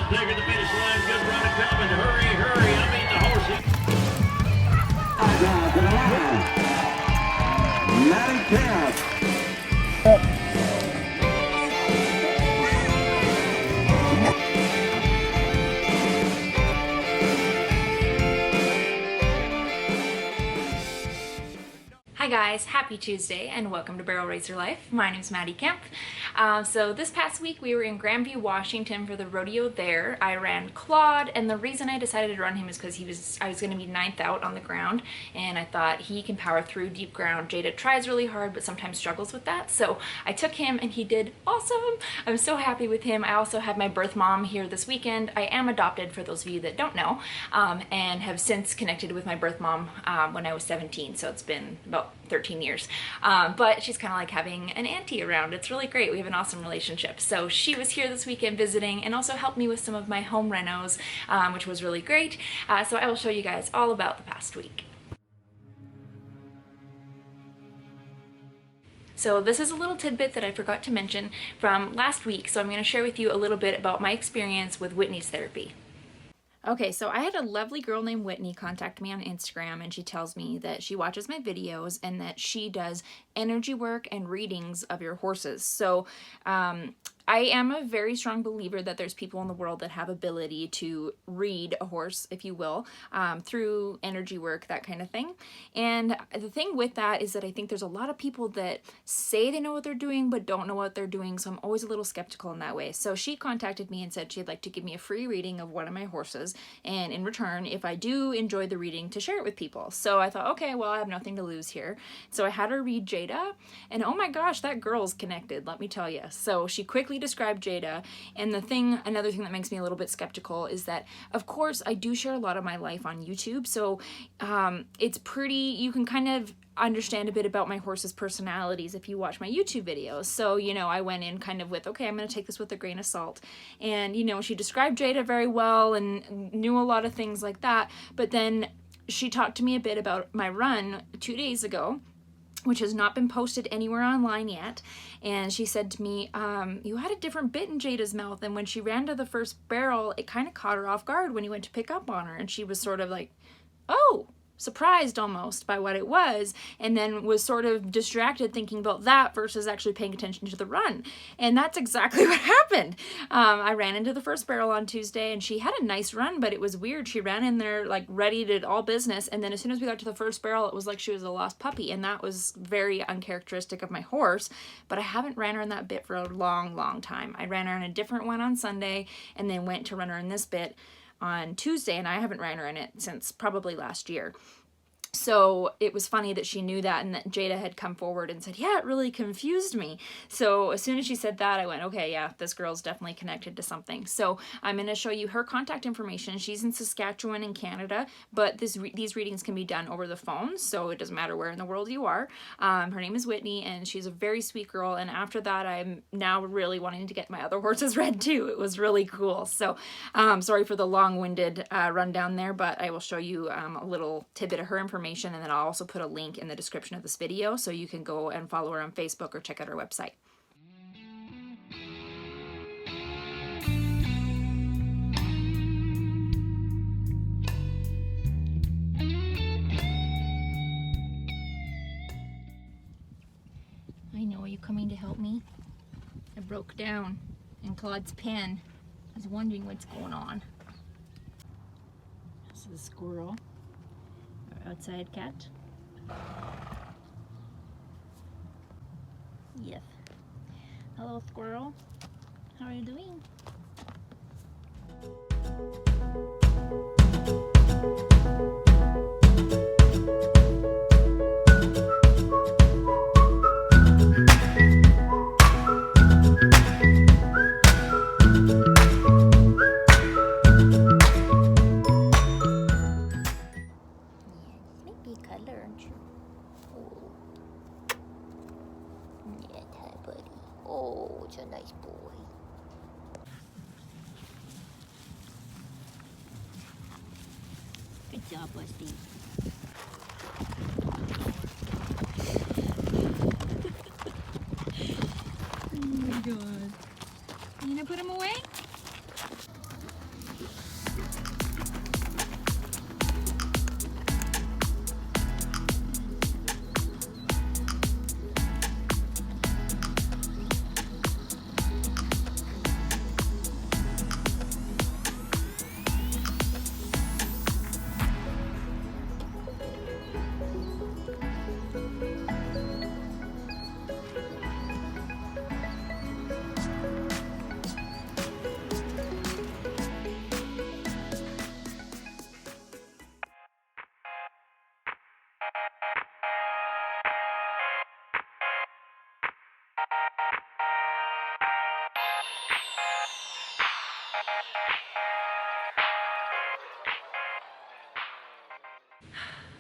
Taking the finish line, good run coming. Hurry, hurry, I mean the horses. MaddiKempf. Hi guys, happy Tuesday and welcome to Barrel Racer Life. My name is MaddiKempf. So this past week we were in Grandview, Washington for the rodeo there. I ran Claude, and the reason I decided to run him is because I was going to be 9th out on the ground, and I thought he can power through deep ground. Jada tries really hard but sometimes struggles with that, so I took him and he did awesome. I'm so happy with him. I also had my birth mom here this weekend. I am adopted, for those of you that don't know, and have since connected with my birth mom when I was 17, so it's been about 13 years. But she's kind of like having an auntie around. It's really great. We have an awesome relationship. So she was here this weekend visiting and also helped me with some of my home renos, which was really great. So I will show you guys all about the past week. So this is a little tidbit that I forgot to mention from last week. So I'm going to share with you a little bit about my experience with Whitneys Therapy. Okay, so I had a lovely girl named Whitney contact me on Instagram, and she tells me that she watches my videos and that she does energy work and readings of your horses. So I am a very strong believer that there's people in the world that have ability to read a horse, if you will, through energy work, that kind of thing. And the thing with that is that I think there's a lot of people that say they know what they're doing but don't know what they're doing, so I'm always a little skeptical in that way. So she contacted me and said she'd like to give me a free reading of one of my horses, and in return, if I do enjoy the reading, to share it with people. So I thought, okay, well, I have nothing to lose here. So I had her read Jada, and oh my gosh, that girl's connected, let me tell you. So she quickly described Jada, and another thing that makes me a little bit skeptical is that, of course, I do share a lot of my life on YouTube, so it's pretty, you can kind of understand a bit about my horse's personalities if you watch my YouTube videos. So, you know, I went in kind of with, okay, I'm going to take this with a grain of salt. And, you know, she described Jada very well and knew a lot of things like that. But then she talked to me a bit about my run 2 days ago, which has not been posted anywhere online yet. And she said to me, you had a different bit in Jada's mouth, and when she ran to the first barrel, it kind of caught her off guard when you went to pick up on her. And she was sort of like, oh, surprised almost by what it was, and then was sort of distracted thinking about that versus actually paying attention to the run. And that's exactly what happened. I ran into the first barrel on Tuesday, and she had a nice run, but it was weird. She ran in there like ready to all business, and then as soon as we got to the first barrel, it was like she was a lost puppy, and that was very uncharacteristic of my horse. But I haven't ran her in that bit for a long time. I ran her in a different one on Sunday, and then went to run her in this bit on Tuesday, and I haven't ran her in it since probably last year. So it was funny that she knew that, and that Jada had come forward and said, yeah, it really confused me. So as soon as she said that, I went, okay, yeah, this girl's definitely connected to something. So I'm going to show you her contact information. She's in Saskatchewan in Canada, but these readings can be done over the phone, so it doesn't matter where in the world you are. Her name is Whitney, and she's a very sweet girl, and after that, I'm now really wanting to get my other horses read too. It was really cool. So sorry for the long-winded rundown there, but I will show you a little tidbit of her information, and then I'll also put a link in the description of this video so you can go and follow her on Facebook or check out her website. I know, are you coming to help me? I broke down in Claude's pen. I was wondering what's going on. This is a squirrel. Outside cat. Yes. Hello, squirrel. How are you doing? Oh, it's a nice boy. Good job, Rusty. Oh my god. You gonna put him away?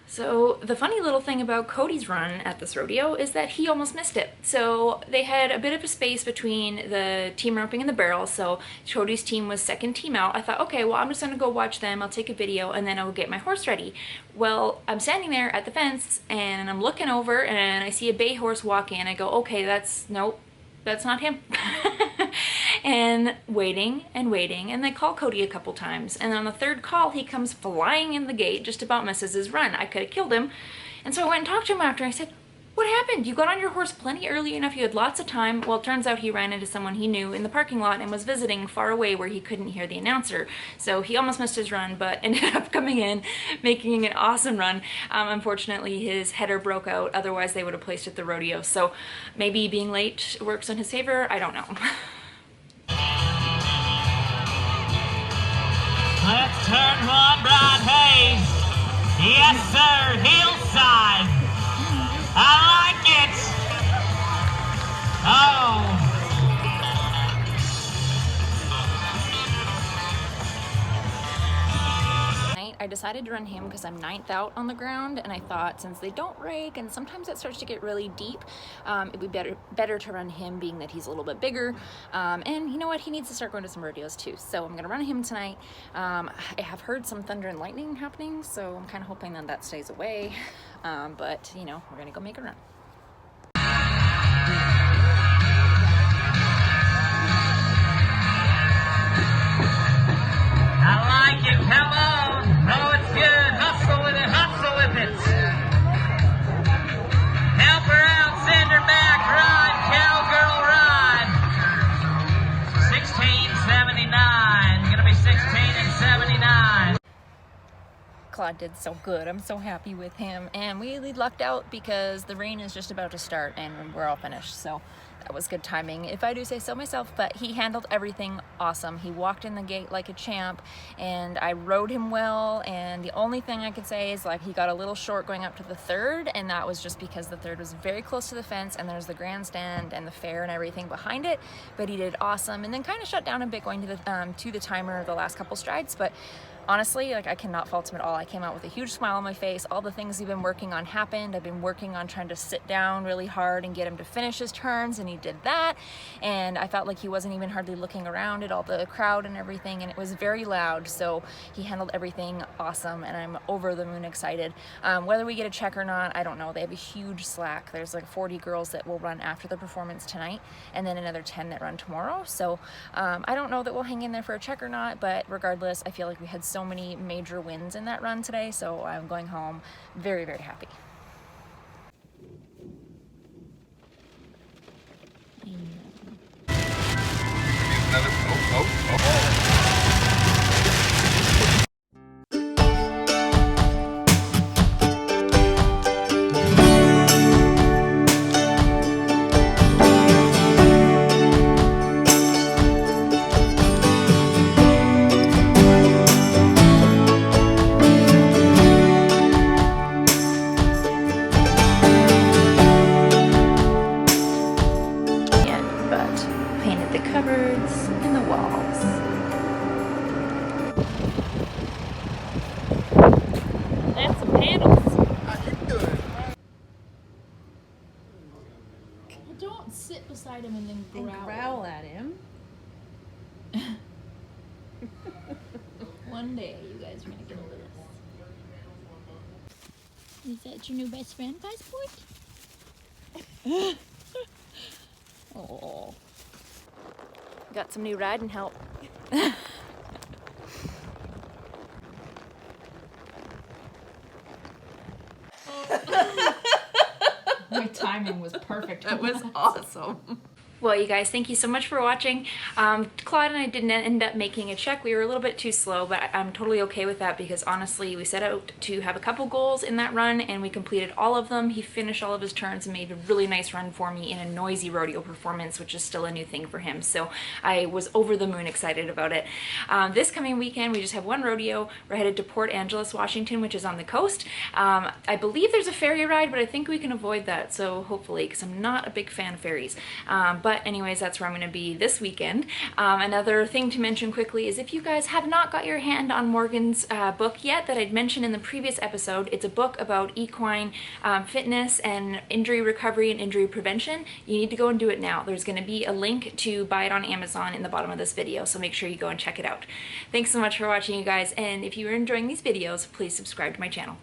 So the funny little thing about Codys Run at this rodeo is that he almost missed it. So they had a bit of a space between the team roping and the barrel, so Codys' team was second team out. I thought, okay, well, I'm just gonna go watch them, I'll take a video, and then I'll get my horse ready. Well, I'm standing there at the fence, and I'm looking over, and I see a bay horse walk in. I go, okay, nope, that's not him. And waiting, and they call Cody a couple times, and on the third call he comes flying in the gate, just about misses his run. I could have killed him. And so I went and talked to him after. I said, what happened? You got on your horse plenty early enough, you had lots of time. Well, it turns out he ran into someone he knew in the parking lot and was visiting far away where he couldn't hear the announcer. So he almost missed his run, but ended up coming in, making an awesome run. Unfortunately, his header broke out, otherwise they would have placed at the rodeo. So maybe being late works in his favor, I don't know. Let's turn one bright haze. Yes, sir, hillside. I like it. Oh. I decided to run him because I'm 9th out on the ground, and I thought since they don't rake and sometimes it starts to get really deep, it'd be better to run him, being that he's a little bit bigger, and you know what, he needs to start going to some rodeos too. So I'm gonna run him tonight. I have heard some thunder and lightning happening, so I'm kind of hoping that stays away, but you know, we're gonna go make a run. I like it, come on. Oh, it's good. Hustle with it, hustle with it. Help her out, send her back. Ride, cowgirl, ride. 1679. Gonna be 16 and 79. Claude did so good. I'm so happy with him, and we lucked out because the rain is just about to start and we're all finished, so that was good timing, if I do say so myself. But he handled everything awesome. He walked in the gate like a champ, and I rode him well, and the only thing I could say is like he got a little short going up to the third, and that was just because the third was very close to the fence and there's the grandstand and the fair and everything behind it. But he did awesome, and then kind of shut down a bit going to the timer the last couple strides. But honestly, like, I cannot fault him at all. I came out with a huge smile on my face. All the things we've been working on happened. I've been working on trying to sit down really hard and get him to finish his turns, and he did that. And I felt like he wasn't even hardly looking around at all the crowd and everything, and it was very loud. So he handled everything awesome, and I'm over the moon excited. Whether we get a check or not, I don't know. They have a huge slack. There's like 40 girls that will run after the performance tonight, and then another 10 that run tomorrow. So I don't know that we'll hang in there for a check or not, but regardless, I feel like we had so many major wins in that run today, so I'm going home very, very happy. Sit beside him and then growl at him. One day you guys are gonna get over this. Is that your new best friend, Passport? Oh, got some new riding help. My timing was perfect. That was awesome. Well, you guys, thank you so much for watching. Claude and I didn't end up making a check. We were a little bit too slow, but I'm totally okay with that because honestly, we set out to have a couple goals in that run and we completed all of them. He finished all of his turns and made a really nice run for me in a noisy rodeo performance, which is still a new thing for him. So I was over the moon excited about it. This coming weekend, we just have one rodeo. We're headed to Port Angeles, Washington, which is on the coast. I believe there's a ferry ride, but I think we can avoid that. So hopefully, because I'm not a big fan of ferries. But anyways, that's where I'm going to be this weekend. Another thing to mention quickly is if you guys have not got your hand on Morgan's book yet that I'd mentioned in the previous episode, it's a book about equine fitness and injury recovery and injury prevention. You need to go and do it now. There's going to be a link to buy it on Amazon in the bottom of this video, so make sure you go and check it out. Thanks so much for watching, you guys, and if you are enjoying these videos, please subscribe to my channel.